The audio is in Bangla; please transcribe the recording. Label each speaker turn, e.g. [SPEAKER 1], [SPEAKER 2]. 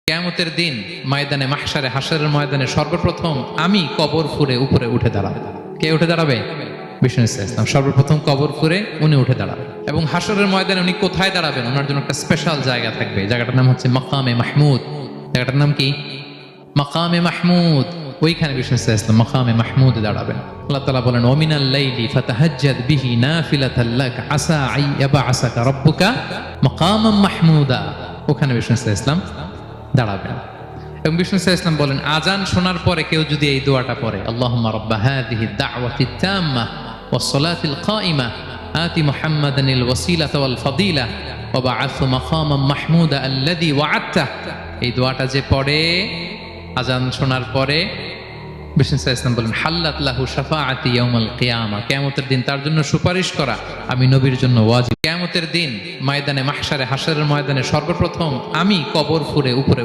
[SPEAKER 1] কিয়ামতের দিন ময়দানে মাহশারে হাশরের ময়দানে সর্বপ্রথম আমি কবর ফুরে উপরে উঠে দাঁড়াবো। কে উঠে দাঁড়াবে? বিষ্ণু ইসলাম সর্বপ্রথম কবর ফুরে উনি উঠে দাঁড়াবেন এবং হাশরের ময়দানে উনি কোথায় দাঁড়াবেন? ওনার জন্য একটা স্পেশাল জায়গা থাকবে। জায়গাটার নাম হচ্ছে মাকামে মাহমুদ। জায়গাটার নাম কি? মাকামে মাহমুদ। ওইখানে বিষ্ণু ইসলাম মাকামে মাহমুদে দাঁড়াবেন। আল্লাহ তাআলা বলেন ওয়ামিনাল লাইলি ফাতাহাজ্জাদ বিহি নাফিলাতাল লাক আসা আইয়াবআসাকা রাব্বুকা মাকামান মাহমুদা। ওখানে বিষ্ণু ইসলাম দাঁড়াবেন এবং বিষ্ণু ইসলাম বলেন আজান শোনার পরে কেউ যদি এই দোয়াটা পড়ে আল্লাহুম্মা রাব্বা হাযিহি দাওয়াতিত তাম্মাহ ওয়াস সালাতিল কাইমা আতি মুহাম্মাদানিল ওয়াসিলাতা ওয়াল ফাদিলা ওয়া বা'আথহু মাকামান মাহমুদা আল্লাযী ওয়া'আদতা, এই দোয়াটা যে পড়ে আজান শোনার পরে বিষ্ণু ইসলাম বলেন হাল্লাত লাহু শাফাআতি ইয়াউমাল কিয়ামা, কিয়ামতের দিন তার জন্য সুপারিশ করা আমি নবীর জন্য ওয়াজিব। কিয়ামতের দিন ময়দানে মাহশারে হাশরের ময়দানে সর্বপ্রথম আমি কবর ফুরে উপরে